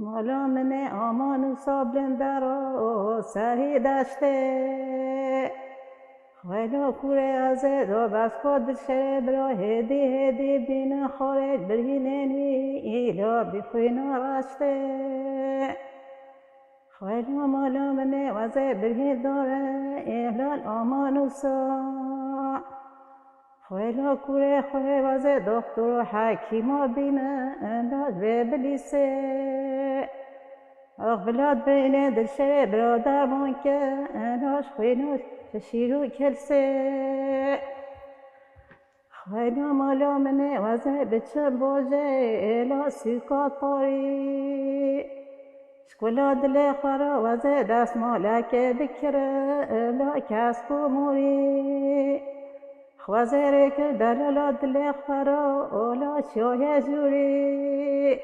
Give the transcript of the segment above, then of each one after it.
مالا من آمان و سابلندر و سری داشته خیلی کوره از دو بس خود شده برا هدی بین خارج برهیننی ایلا بخوینا راشته خیلی مالا من وزه برهین داره ایلال آمان و سا خیلی کوره خواه وزه دکتر و حکیما بینه انداز به بلیسه آخ بلاد بینه دلشه برادر بانکه انداز خوینوش شیرو کلسه خیلی مالا منه وزه بچه باجه ایلا سیکات پاری شکلا دل خورا وزه دست مالا که بکره ایلا کسب و موری خوازه ریکه دلالا دل خورا اولا شوه جوری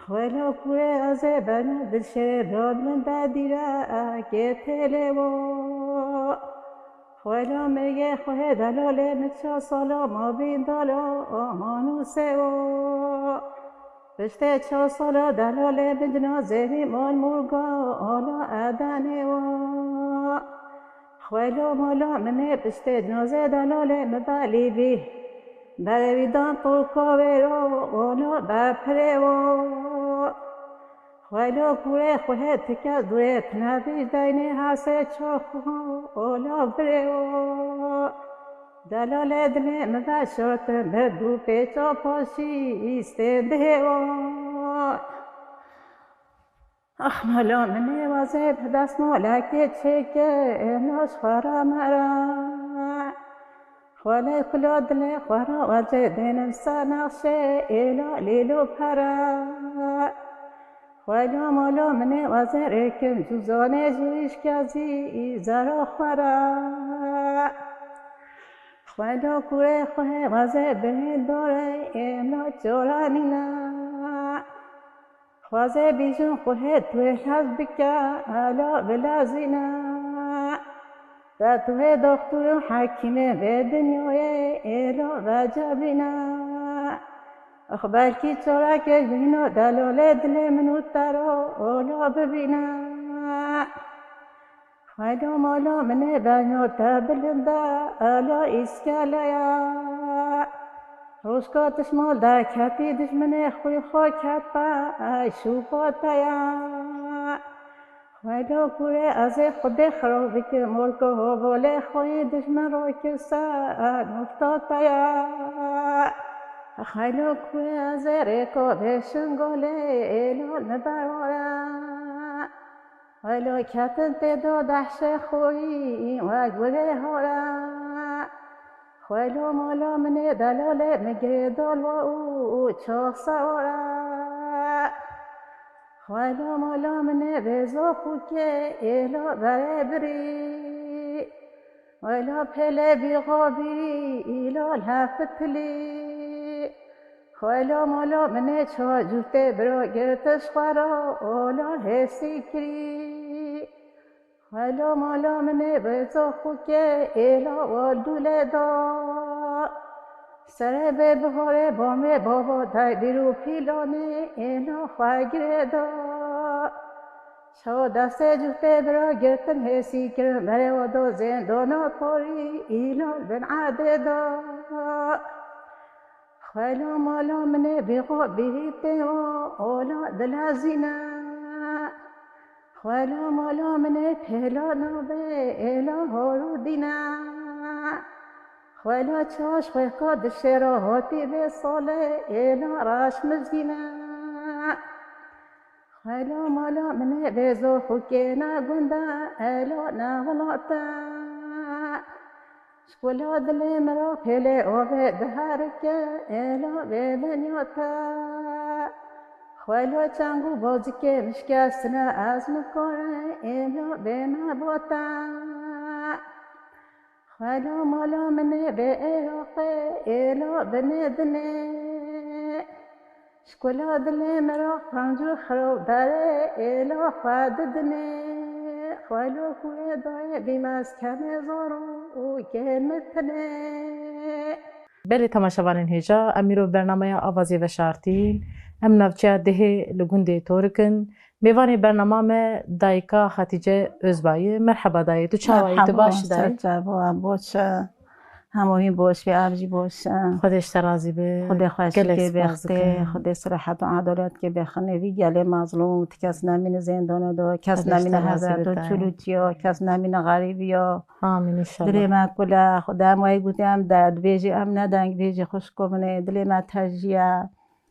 خیلی کوره از بنا دلشه دادن بدیره که تلو خیلی میگه خواه دلاله نچا سالا ما بین دالا آمانو سوا پشت 4 سالا دلاله بجنا زهی مال مرگا آلا ادنه و خیلی مالا منه پشت جنازه دلاله مبالی بی برویدان ترکاوه رو آلا بپره و خیلی کوره خواه تکه دوره تنبیش داینه حسه چاخو آلا بره و دلاله دنه مباشرت بدو پیچا پاشی استده و آخ مالا منه وزه بدست مالا که چکه ایناش خورا مرا خاله کلا دل خورا وجه دینم سنخشه ایلا لیلو پرا خاله مالا منه وزه ریکم جوزانه جویش کازی زرا خورا خاله کوره خواه وزه بهین داره ایلا چورانینا خوازه بیشون خواه توی حز بکه الا بلازینا و توی دکتر حکیمه به دنیای ایلا وجبینا اخ بلکی چورا که بینو دلاله دل منو ترا اولا ببینا خیلی مالا منه بینو تبلنده الا اسکالیا روشکاتش مال در کتی دشمنه خوی خواه کت پا شوپاتایا خیلی کوره از خود خرابی که ملک ها باله خوی دشمن را که سر نفتاتایا خیلی کوره از رکاب شنگاله ایلال مبرارا خیلی کتن تدا دحش خوی و گوله هارا خیلی مالا منه دلاله مگه دال و او چاق سوارا خیلی مالا منه بزا خوکه ایلا بره بری ایلا پله بیغا بیری ایلا لفتلی خیلی مالا منه چا جوته برا گرتش خورا اولا حسی کری خیلی مالا منه بزا خوکه ایلا و دوله دا سره به بهاره بامه بابا دای بیرو پیلانه ایلا خواه گره دا چا دست جوته برا گرتن حسی کرن بره و دو زندانا پاری ایلا بن عده دا خیلی مالا منه بیغا بیهیته و اولا دلازینا خیلی مالا منه پیلا نابه ایلا هارو دینا خیلی چاش خواه که دشه را هاتی به ساله ایلا راش مزگینا خیلی مالا منه بیزو خوکه نگنده ایلا نغلاتا شکلا دل مرا پیله آبه دهرکه ایلا به بنیاتا خیلی چنگو بازی که مشکستنه از مکاره ایلا به نباتا خیلی مالا منه به عراقه ایلا به ندنه شکلا دل مرا پنجو خراب داره ایلا خواد دنه خیلی کوه دای بیمز کم زارو و که متنه بله تماشاوان هیجا امیرو برنامه آوازی و شارتین ام نوچه ده لگونده تورکن میوانی برنامه دایکا خاتیجه özbayı مرحبا دایی تو چاوایی تو باش دایی مرحبا باشه هموهی باش و ارجی باشه خودش ترازی به خدا خوشی که بخته خدا صحت و عدالت که بخنه وی گله مظلوم کس نمین زندان دا کس نمین حضرت و چلوتیا کس نمین غریبیا آمین انشالله دل ما کلا خدا ما گوتم درد بیجی ام ندنگ بیجی خوش کنه دل ما تجیه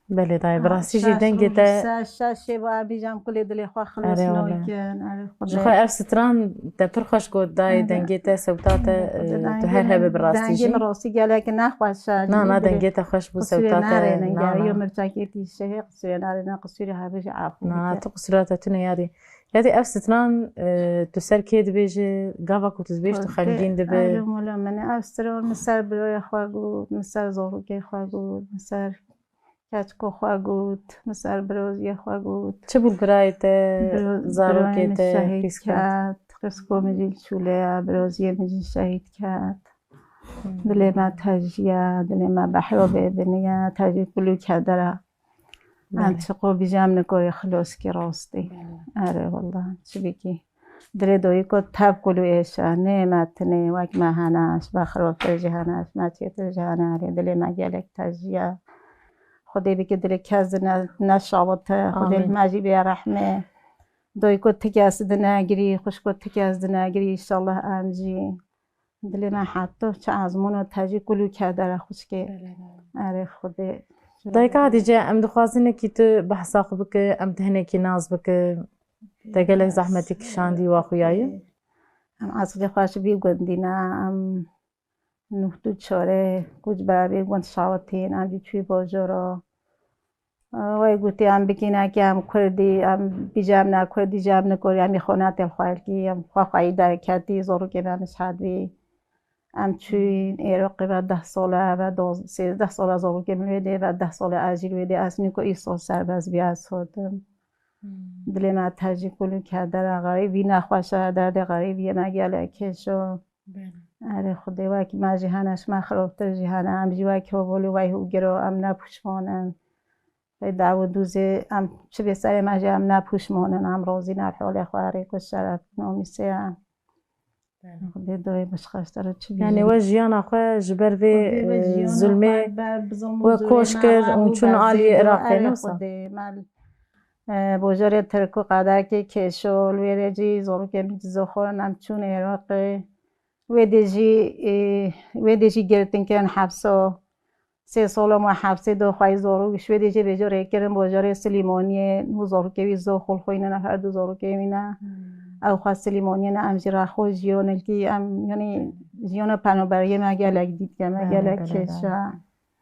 بله دایی براستی جی دنگی تا شش با بیجم کلی دل خوا خلاص نوکن خدا اف ستران تا پر خوش گود دایی دنگی تا سوتات تو هر هبه براستی جی دنگی راستی گله که نخواست نه دنگی تا خوش بود سوتات نه یا مرتاکی تیشه قصری نه قصری هبش عفو نه تو قصرات تو نیاری یادی اف ستران تو سر کی دبیجه گاوا کو تزبیش تو خنگین دبه آره مولا من اف ستران مسر برای خوا گود مسر زورو که خوا گود مسر کچکو خوا گود مسر بروزی خوا گود چه بود برایت زارو که شهید کرد قسکو میجیل چوله بروزی میجیل شهید کرد دل ما تجیه دل ما بحرو ببینیه تجیه کلو کدره انتقو بیجم نکوی خلاص کی راستی آره والله چی بگی دل دوی کو تب کلو ایشه نعمت نه وک مهانش بخراب در جهانش مچیت در جهانه دل ما گلک تجیه خدای بگه دل کز نشابته خدای مجی بیا رحمه دوی کو تکی از نگری خوش کو تکی از نگری انشالله امجی دل من حتی چه ازمون و تجی کلو کدره خوش که آره خدای دایی که خاتیجه ام دخوازینه که تو بحثا خو بکه ام تهنه که ناز بکه تگلک زحمتی کشاندی و خویایی ام اصلی خواهش بی گندینه ام نهتو چاره کج برای گند شاوتین ام بی چوی باجارا وای گوتی ام بکنه که ام کردی ام بیجام نه کردی جام نکردی امی خونه تل خواهی کی ام خواهی درکتی زورو که من شد بی ام چوی ایراقی و 10 ساله و 13 ساله زورو که میده و 10 ساله اجیر میده از نیکو ایسال سرباز بیاز هاتم دل ما تجی کلو کرده را غریبی نخواشه درد غریبی مگله کشو آره خدای وای که ما جهانش ما خرابتر جهان ام جوای که ولو وای هو گرو ام نپوشمانم دعوت دوزه ام چه به سر مجه ام نپوشمانم ام راضی نرحال خواری که شرف نامیسه ام خدای دوی بشخشت رو چی یعنی و جیان آخه جبر و ظلمه و کوشکر اون چون آلی عراقی نوسا بوجار ترکو قدر که کشول ویره جی زورو که میجزو خورن ام چون عراقی ویدیجی گرتن کن حبسو 3 سال ما حبسه دو خواهی زورو شویدیجی بجاره کرن بوجار سلیمانیه نو زورو که وی زو خول خوینه نفر دو زورو که وینه او خواست سلیمانیه نه ام جرا خو جیون که ام یعنی جیون پنابریه مگلک دید که مگلک کشه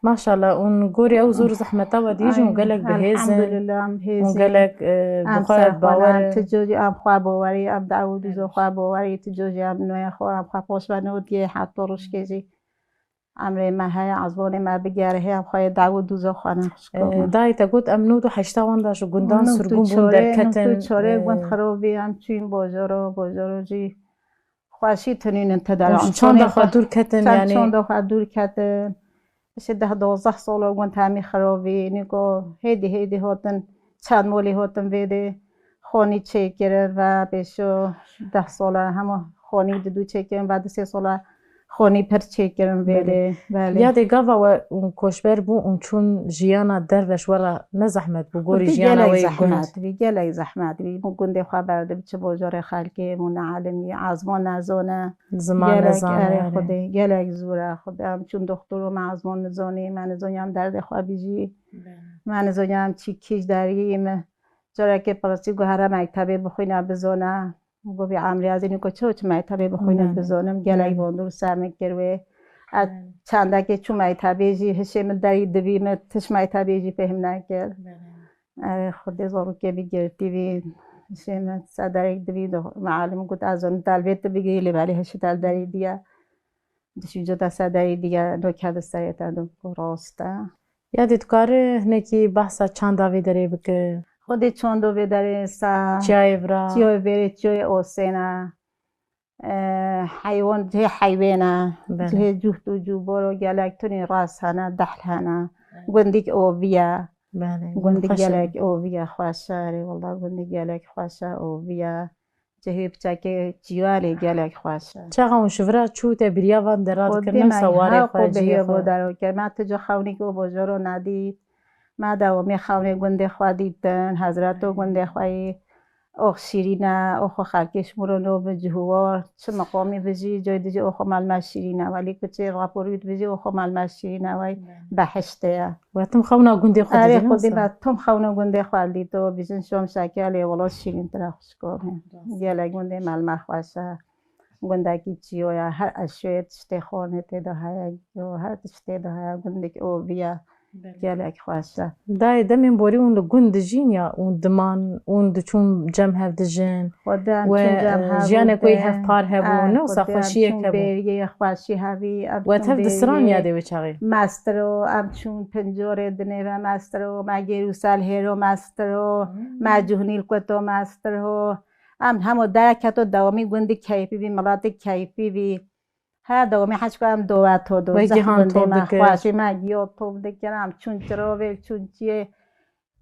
ماشاءالله اون گوری او زور زحمتا و دیج اون گلک بهیزن الحمدلله اون گلک بخواه باور تجوجی ام خواه باوری ام دعوت زو خواه باوری تجوجی ام نوی خواه ام خواه پاش بنود که حتی روش کجی امر ماهای عزبان ما بگیره هم خواه دعوت دوزو خواه دایی تا گود ام نود و 8 وانداش و گندان سرگون بون در کتن نو تو چاره گوند خرابی هم چین باجارو جی خواشی تنین انتدار چند دخواه دور کتن یعنی چند دخواه دور کتن بشه 10-12 سال گوند همی خرابی نیکو هیدی هاتن چند مولی هاتن ویده خانی چک گرن و بشو 10 ساله همه خانی دو چک گرن بعد 3 ساله خانی پر چک گرن ویده یادی گاوا و اون کشبر بو اون چون جیانا دروش ورا نزحمت بو گوری جیانا وی گلک زحمت وی گنده خواه برده بچه بازار خلقی مون عالمی عزمان نزانه زمان نزانه خوده گلک زوره خودم چون دختر و من عزمان نزانه من نزانیم درد خواه بیجی من نزانیم چی کش دریم جاره که پرستی گو هر مکتبه بخوینه بزانه گو بی عمری از اینو که چه مکتبه بخوینه بزانم گلک باندور سرمک گروه چنده که چون مکتبه جی هشم داری دویم تش مکتبه جی فهم نکرد خود زارو که بگرتی بی هشم صدر دوی معلم گفت از اون دلویت بگیری ولی هشی دل داری دیگه دشی جدا صدری دیگه نکرد سریعت دو راسته یادت کاره نکی بحثا چند داوی داره بکه خودی چند داوی داره سا چیای برا چیای اوسینا حیوان جه حیوانه جه جوه تو جو برو گلک تونی راس هنه دحل هنه گندیک اوویه بله گندی خوشه. گلک اوویا خوشه والله گندی گلک خوشه اوویا جهی بچه جیوالی گلک خوشه چقدر اون شورا چوت بریا و درات خودی کردن من سواری ها خوب خواجی بهی خو بودارو که من تجا خونی که بازار رو ندید ما دوامی خونه گنده خواهدیدن حضرت و گنده خواهی اوخ شیرینه اوخ خرکش مرونو به جهوار چه مقامی بجی جای دیجی اوخ ملمش شیرینه ولی کچه راپوروید بجی اوخ ملمش شیرینه وی بحشته و تم خونا گندی خود آره دیدن خودی اصلا ما تم خونه گنده خواهدی تو بیشن شام شکلی ولی شیرین تر خوش کنه گله گنده ملمخ باشه گنده کی چیو یا هر اشیاء تشته خانه تدا های یا هر تشته دا های گنده که او بیا گله خواسته دای دمین بوری اون گند جین یا اون دمان اون دچون جم هف دجن خودم و چون جمع جیان کوی هف پار هبو نه سا خوشیه چون کبو بریه خوشی هوی و تف دسران یاده بچاری مسترو ام چون پنجره دنه و مسترو مگه روسال هیرو مسترو مجهونیل کتو مسترو ام همو درکتو دوامی گندی کیفی بی ملات کیفی بی هر دوامی حج کنم دوات و دو زخم گنده من خوشی مگیو توب دکرم چون چراویل چون چیه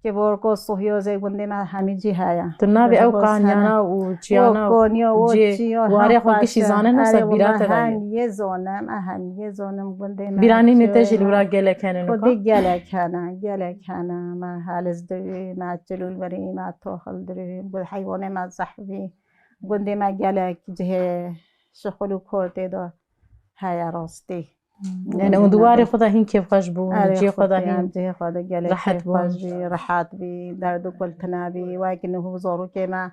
که بارکو صحیازه گنده من همه جی هایا تو نبی او قانیانا و چیانا و جی واره خود کشی زانه نسا بیرات دایی هم یه زانم گنده من بیرانی نتجی لورا گله کنه نکا خودی گله کنه ما حالز داری ما جلول بری ما توخل داری بود حیوان ما صحبی گنده ما گله جه شخلو کرده دا هایا راستی یعنی اون دواره خدا هین کیف خوش بون جی خدا هین جه خدا گله راحت بون راحت بی درد و کل تنابی و اگه نه زارو که ما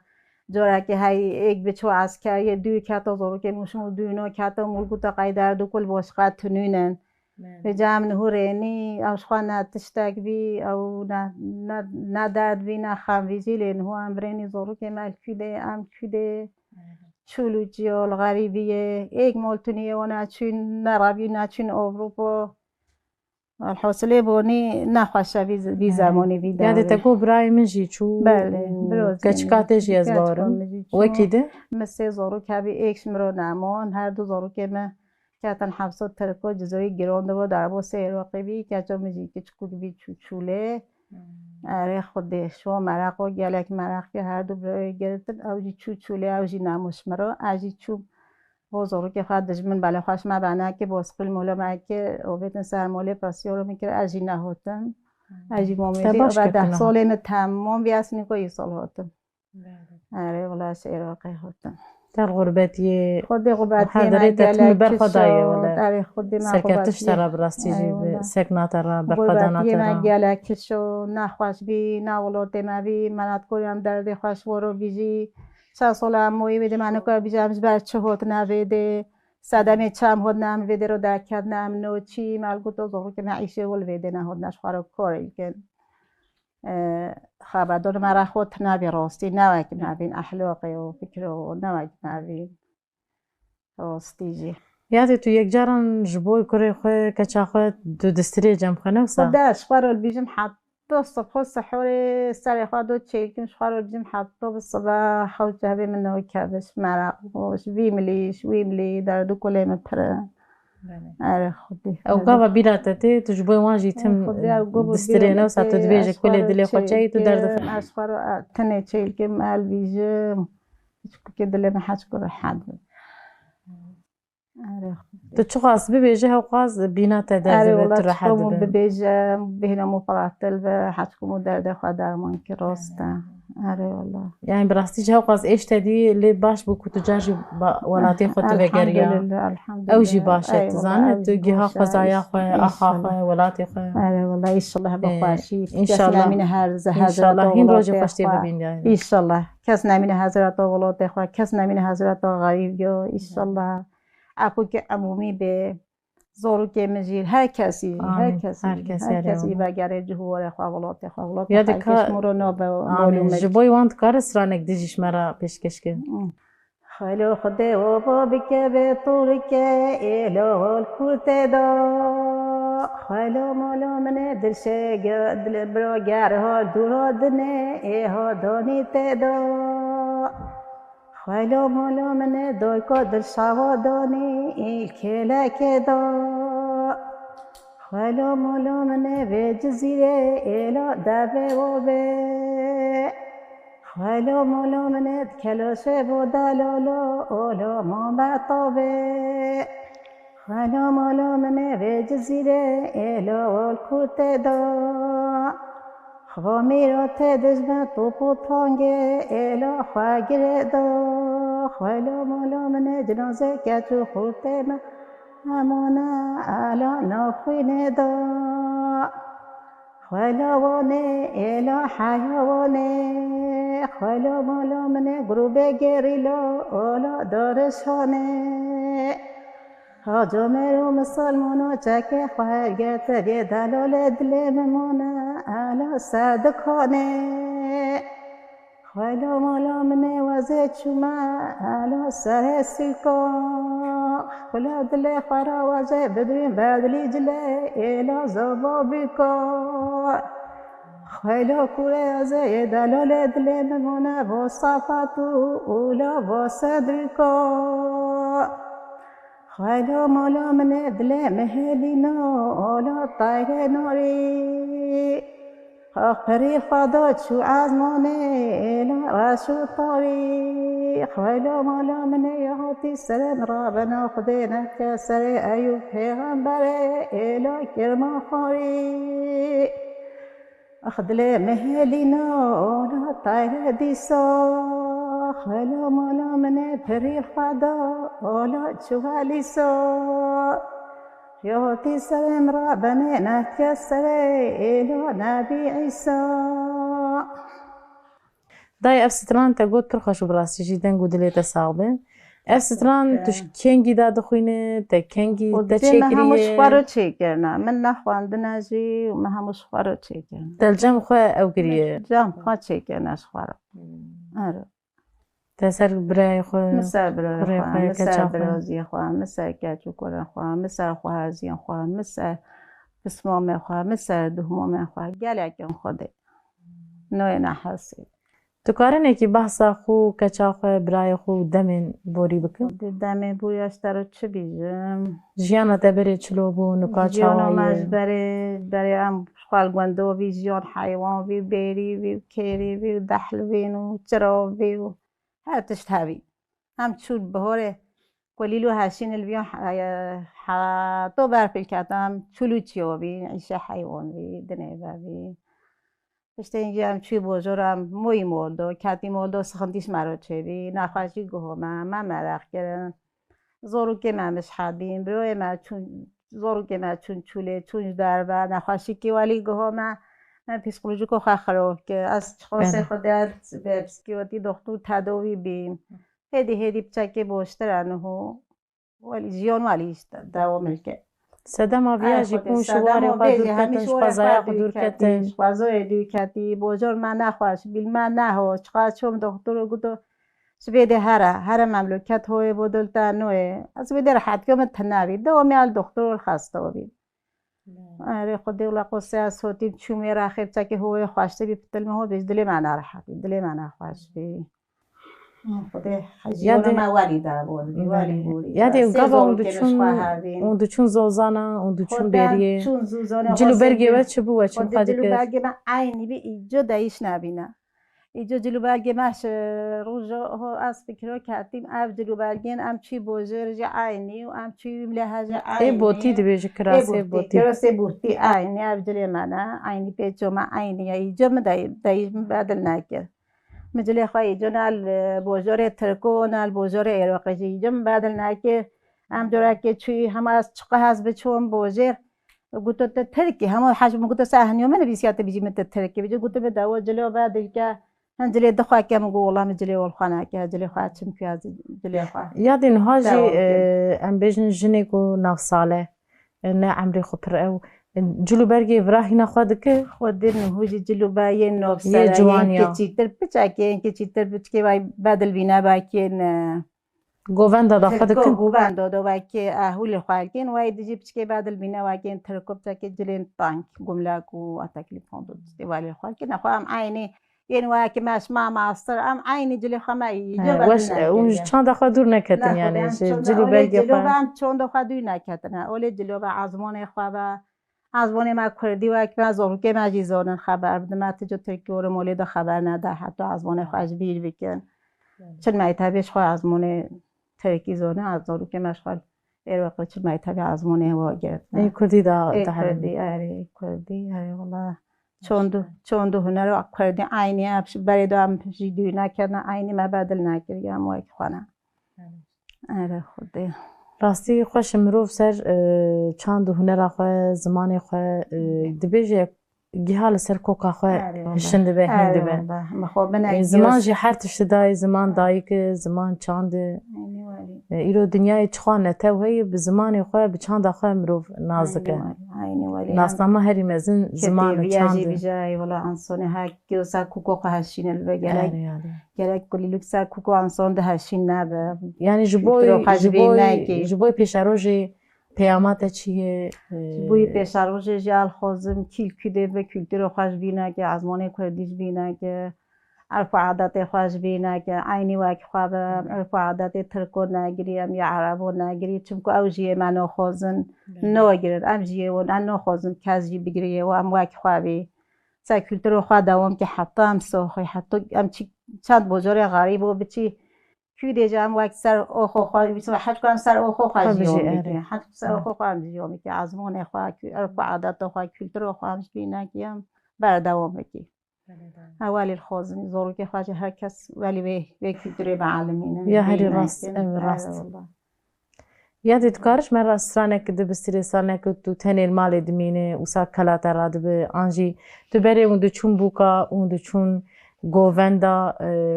جورا که های یک بچو عسکری دوی کتا زارو که موشم دوینا کتا مولکو تا قای درد و کل باشقات تنونن به جمع نه رینی اوش خانه تشتاق بی او نه درد بی نه خم ویزی لین هو ام رینی زارو که مال کده ام کده چولو جیال غریبیه یک مالتونیه و نچون نرابی نچون اروپا الحوصله بونی نخواشه بی زمانی بی داره یادی تکو برای من جی چو بله کچکاتش از بارم وکیده مثل زارو که بی ایکش مرو نمان هر دو زارو که من کتن 700 ترکو جزایی گرانده و در باس عراقی بی که جا مجی که چکود بی چوله اره خودش و مرق و گلک مرق که هر دو برای گرفتن اوجی چوله اوجی نموش مرو اوجی چوب بازارو که خواهد دجمن بله خواهش ما بنا که باسقیل مولا ما که اوبتن سرماله پرسیار رو میکره اجی نهاتم اجی مومیدی و 10 سال اینو تمام بیاسنی که 1 سال هاتم اره ولاش عراقی هاتم در غربتی خود غربتی هر داری تتمی برخدایه ولی خود ما سرکتش ترا براستی سکنات را برخدانات غربتی را ما گلکشو نخواش بی نه ولات ما بی منات کنیم درد خوش ورو بیجی 3 سال اموی بده منو که بیجامش بچه هات نویده صدمه چم هات نویده رو درکت نم نوچی مالگو تو زهر که معیشه ول ویده نه هات نشخوار کاری که خبردار مرا خود نبی راستی نوک نبین اخلاقی و فکر و نوک نبین راستی جی یادی تو یک جاران جبوی کره خواه کچا خواه دو دستری جمع خانه وسا خودش خورال بیجم حتی صبح سحور سر خود و چیکمش خورال بیجم حتی بالصباح حاول جهبی منو کبش مرق وش ویملی در دو کلی مپره آره خودی او قابا بیراتتی تو جبوی وانجی تم دستری نوسا تو دویجه کلی دلی خواه چایی تو درد اشخار تنه چیکم مال بیجم که دلی محج کره حد تو چه خاص ببیجه ها قاز بینات درد به تو راحت بین ببیجه بهنا مفرطل و حتکمو درد خود درمان که راسته آره والله یعنی براستی جه قاز ایش تدی لی باش بو تو جاجی ولاتی خود تو وگریا او جی باشه تزانه تو گیها خزایا خو اخا خو ولاتی خو آره والله ان شاء الله بخواشی ان شاء الله ان شاء الله هین روز خوشتی ببین ان شاء الله کس نمین حضرت ولات خو کس نمین حضرت غریب یا ان شاء الله اپو که عمومی به زارو که مجید هر کسی بگره جهور خوالات یاد کار معلومه جبوی وانت کار سرانک دیجیش مرا پیشکش کن خیلی خدا و بابی که به طور که الهال کرده دا خیلی مالا منه دلشه دل برا گرها دورا دنه ایها دانی تدا خیلی مالا منه دای که دل شوا دانی ایل کلک دا خالو مولو منه به جزیره ایلا دبه و به خالو مولو منه کلاشه و دلالو اولو ما بطابه خالو مولو منه به جزیره ایلا الکوت دا خوا میرات دجمه توپ و تانگه ایلا خواه گره دا خالو مولو منه جنازه کچو خورته من همانا الا نخوینه دا خلوانه الا حیوانه خلو مالا منه گروب گریلا الا دارشانه حاجا مرو مسلمانو چکه خواهرگت بی دلال دل ممانه الا صدقانه خلو مالا منه وزه چومه الا سر سلکان خلا دل خرا وزه بدرین بدلی جله الا زبا بکن خلا کوره ازه دلال دل ممانه با صفتو اولا با صدرکان خلا مالا منه دل مهلینا اولا طایر ناری آخری خدا چو عزمانه ایلا رشو طاری خلا مالا منه یهاتی سرم را بنا خده نکه سر ایوب پیغمبره ایلا کرما خاری اخدل مهلینا اولا طایر دیسا خلا مالا منه پری خدا اولا چو غلیسا یهاتی سرم را بنه نکه سر ایلا نبی عیسا دای اف ستران تا گوت پر خوشو براستی جیدن گو دلیت ساقبه اف ستران توش کنگی دا دخوینه تا کنگی دا چه من هموش خوارو چه کرنه من نخواندنه جی و من هموش خوارو چه کرنه دل جمع خواه او گریه جمع خواه چه کرنه خوارو آره تسر برای خواه مثل برای خواه مثل برازی خواه مثل کچو کرن خواه مثل خواه ازیان خواه مثل بسمام خواه مثل دهمام خواه گلکن خوده نوع نحسی تو کارنه که بحثا خو کچا خواه برای خو دمین بوری بکن؟ دمین بوری اشتر چه بیجم جیانا تبری چلو بو نکات جیانا مج برای هم خالگوندو بی جیان حیوان بی بیری بی کری بی دحل بینو چرا بی هر تشت هاوی هم چود بهاره کلیلو هشین البیان تو برپیل کردم چلو چیو بی عیشه حیوان بی دنه بی پشت اینجا هم چوی بزرم موی مولدو کتی مولدو سخندیش مرا چه بی نخواهشی گوه من مرخ کردم زورو که من مشحد بیم بروی من چون زورو که من چون چوله چونش در و نخواهشی که ولی گوه من پسیکولوژی که خواه خراب که از خاص خودت به پسیکیاتری دکتر تداوی بیم هدی بچه باشترن و ولی جیان ولیش دوام که سدم آبیا جیپون شواره خود دور کتنش قضایه خود دور کتنش قضایه دور کتی بازار من نخواهش بیل من نها چقدر چون دکتر رو گفتو سبیده هر مملکت های بدلتا نوه از بیده راحت که من تنوی دوامی al دکتر رو خسته بید آره خودی ولی قصه از صوتی چومی را خیلی چه که هوای خواسته بی پتل مهو بیش دلی من راحت دلی من خوش بی خودی حجیان ما ولی در بود ولی بودی یادی اونجا اون دو چون زوزانا اون دو چون بریه جلو برگی و چه بود چه خاطر جلو برگی من عینی بی ایجا دایش نبینه ایجا جلو برگی ماش روزا ها از فکر کردیم اب جلو برگین ام چی بوزرج عینی و ام چی لحاظ عینی بوتی دیویج کراسه بوتی عینی اب جلو منه عینی پیچو من عینی ایجا من دایش بدل نکرد مجلي خواهی جنال بوزار ترکو نال بوزار عراقی جم بدل نکرد ام جورا که چی هم از چقه هست بچون بوزر گوتو ترکی هم حجم گوتو سهنیو من بیسیات بیجی مت ترکی بیجی گوتو به دوا جلو بعد که هنجلي دخوا که مگو والله مجلي والخانه که جلي خواهد چم که از جلي خواهد یادین هاجی ام بیشن جنگو نفساله نه عمری خبر او جلو برگی وراهی نخواد که خود نهوجی جلو بای نفساله که چیتر بچه که چیتر بچه وای بدل بینه با که نه گووند دادا خود کن گووند دادا و که اهول خالکن وای دیجی بچه بدل بینه و که ترکب چه که جلین تانک گملاک و اتاکلی فاندو دیوالی خالکن نخواهم عینی این وای که ماش ما ماستر ام عینی جلو خمایی واش اون چند دخواه دور نکتن یعنی جلو برگی جلو هم چند دخواه دور نکتن اولی جلو با عظمان خواه از وان ما کردی و که از اون که مجیزان خبر بده ما تجو ترکیور مولد خبر نده حتی از وان خواهش بیر بکن چون میتابش خواه از من ترکی زونه از اون که مشغول وقت چون میتابی از من واجد ای کردی دا کردی آره کردی آره والله چون دو هنر کردی عینی ابش برای هم جدی نکردن عینی ما بدل نکردیم و یک خانه آره خوده راستی خوش مروف سر چند هنر خواه زمان خواه دبیجه گیهال سر کوکا خواه شنده به هنده به زمان جی هر تشت دای زمان دایی که زمان چانده ایرو دنیای چخانه تو هی به زمان خواه به چند خواه مروف نازکه ناسنامه هری مزن زمان چانده بیجای ولی انسان هکی و سر کوکو هشین الوه گلک کلی لوک سر کوکو انسان ده هشین نبه یعنی جبوی پیش روژی پیامت چیه؟ جبوی پیش روژی جال خوزم کل کده و کلتر خوش بینه که از مانه کردیش بینه که عرف عادت خوش بینه که عینی وقت خواب عرف عادت ترکو نگیریم یا عربو نگیری چون که اوجیه منو خوزن نگیرد ام جیه و نه خوزم کسی بگیریه و ام وقت خوابی سر کلتر خواه دوام که حتی ام سوخی حتی ام چند بجار غریب و بچی کی دیجا ام وقت سر اوخو خواه بیسم حد کنم سر اوخو خواه جیومی حد سر اوخو خواه جیومی که از مانه خواه عرف عادت خواه کلتر خواه بینه که ام بردوام کی اولی الخوزنی زورو که خواهد هر کس ولی به کلتوری معلمینه یا هری راست یادت کارش من راسترانه که دبستری سالنه که تو تنیل مال دمینه و سا کلات راد به آنجی تو بری اون دو چون بوکا اون دو چون گووندا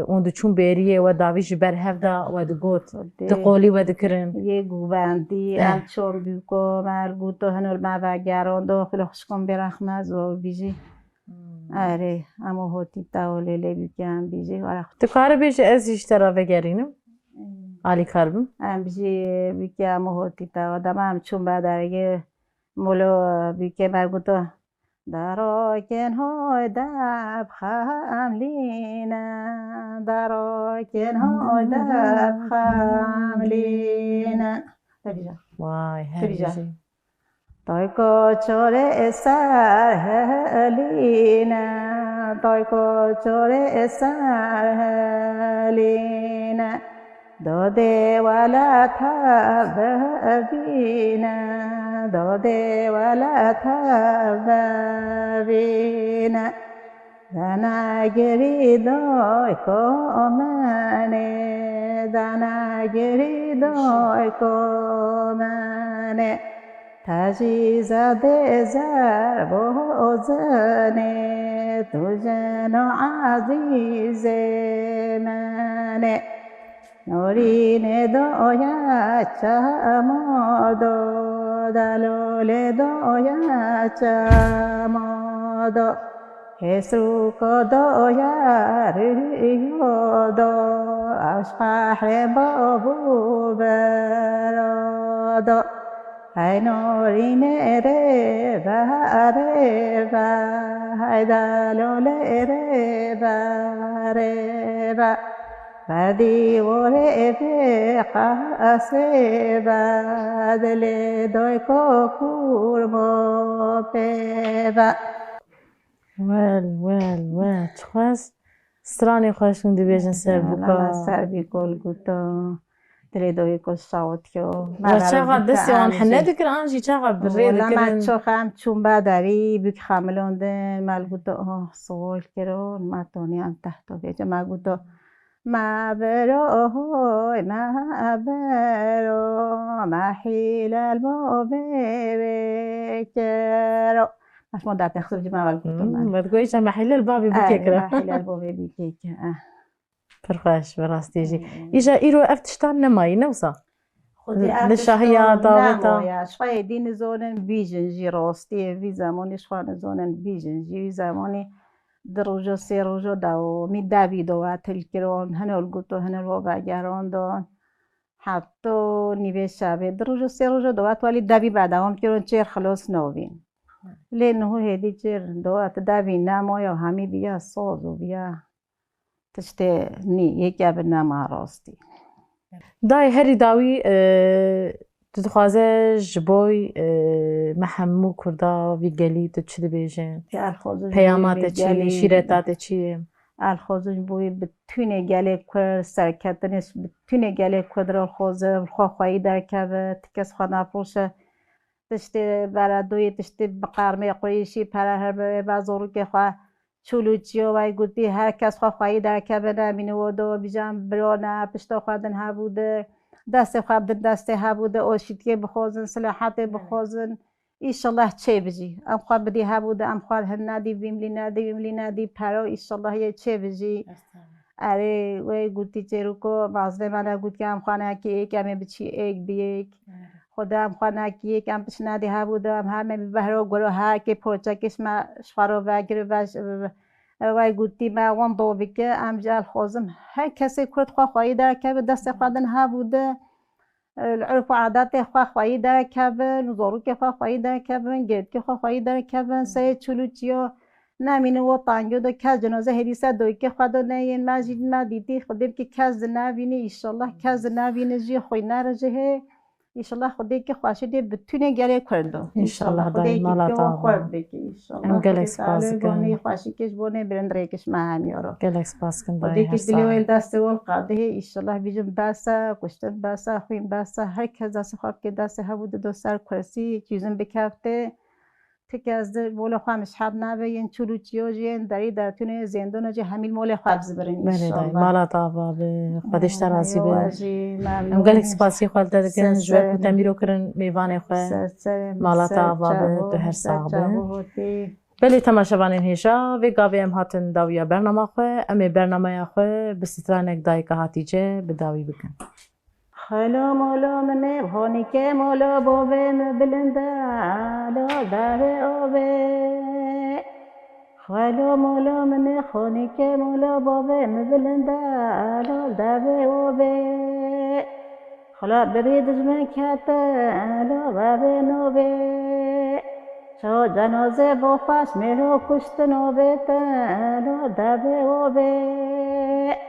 اون دو چون بریه و داویج بر هفدا و دو گوت تقولی و دکرن یه گووندی ام چون بوکا مرگوتو هنول مبگران داخل خوشکم برخمز و بیجی آره اما هوتی تاوله لبیکم بیجی وارخ تو کار بیجی از اشترا بگرینم علی کاربم ام بیجی بیکم هوتی تاو دمام چون بدرگه مولو بیکم مرگوتو دراکن های دب خملینه دراکن های دب خملینه وای هرجی تایکو چوره سر هلینه تایکو چوره سر هلینه داده ولا تبینه داده ولا تبینه دنگری دای کومنه دنگری دای کومنه تجیزده زر بوزنه تو جن عزیز منه نورین دایا چمادو دلول دایا چمادو حسرو کدایا ریادو اشقه بابو برادو های نورین ره و های دلول ره و دیواره قاسه بدل دای کور ما پیوا ول چخواست سرانی خوشون دی بیجن سر بکا سر بیکل گوتا دلی دای کل شاوت که و چقدر دستی آن حنه دکر آنجی چقدر بری دکرن من چخم چون بدری بیک خملونده ملگوتا سوال کرون ماتونی هم تحتا بیجا ملگوتا ما برو ما حيل المو بكرو مش مدة تخسر جماعة الكتب ما تقوليش ما حيل البابي بكرو ما حيل البابي بكيك فرخاش براستيجي إجا إيرو أفتشتان نماي نوصا للشهية داوتا شوية دين زونن بيجنجي راستي في زماني شوية زونن بيجنجي في زماني دروجو سيروجو داو مي داويدو واتلكرون هنول قطو هنول وباقرون دون حتى نيبه شابه دروجو سيروجو دوات والي داوي بعدهم كرون چير خلاص نوين لأنه هدي چير دوات داوي نامو يو همي بيا صوزو بيا تشتي ني يكي اب نام راستي داي هري داوي تو دخوازه جبوی محمو کردا وی گلی تو چی دبیجن؟ پیامات چی؟ شیرتات چیه؟ الخوزش بوی بتونه گله کرد سرکتنش بتونه گله کرد را خوزه خواهی در که تکس خانه پوشه تشتی بردوی تشتی بقرمه قریشی پره هر به بازارو که خواه چولوچیو و گوتی هر کس خواهی در که نمینه و دو بیجام برانه پشتا خواهدن ها بوده دست خواهدن دست ها بوده آشیتیه بخوزن سلاحات بخوزن ایشالله چه بجی ام خواه بدی ها بوده ام خواه هر نادی ویملی نادی پرا ایشالله یه چه بجی اره وی گوتی چه کو مازده منه گوت که ام خواه که ایک امه بچی ایک بیک خدا ام خواه که ایک ام پش نادی ها بوده ام همه ببهرو گرو ها که پوچکش ما شفارو وگر وی گوتی ما وان دو بکه ام جال خوزم هر کسی کرد خواهی در که دست خواهدن ها بوده العرف و عادات خواهی در کبن زورو که خواهی در کبن گرد که خواهی در کبن سه چلوچیو نمینه و تانگو دو کس جنازه هریسه دوی که خدا نین مجید ما دیدی خودم که کس نبینه ایشالله کس نبینه جی خوی نرجه ایشالله خودی که خواشیده بتونه گره کردو ایشالله دای مالاتا ام گلکس باز کن خواشی کش بونه برندره کش مهمیارو گلکس باز کن خودی کش دلیویل دست ول قاده ایشالله بیجم باسه کشتن باسه خویم باسه هر کس دست خواب که دست هبود دو سر کرسی چیزم بکفته تک از مول خامش حد نبین چلوچیو جین داری در تونه زندان جه همیل مول خابز برین ایشالله مالاتا بابه خودش ترازی به ام گلکس باسی خالد دکن جوه کتمیرو کرن میوان خواه مالاتا بابه تو هر ساقبه بله تماشاوانین هیشا و گاوی ام هاتن داویا برنامه خواه امی برنامه خواه بسترانک دای که هاتیجه بداوی بکن خلا مولا منه بخونی که مولا بابه مبلنده لا داره آبه خلا مولا منه خونی که مولا بابه مبلنده لا داره آبه خلا برید جمع کته لا بابه نوبه شو جنازه با فاش میرو کشت نوبه لا داره آبه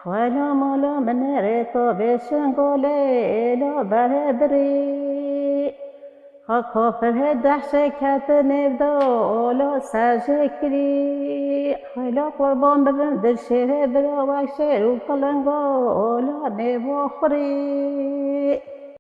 خلا مولا من ريتو بشنقولي لو بهدري خافر دحشة كاتني بدو لو ساجكري خلا قربان ببن درشي برا وشير وقلنقو لو نبو خري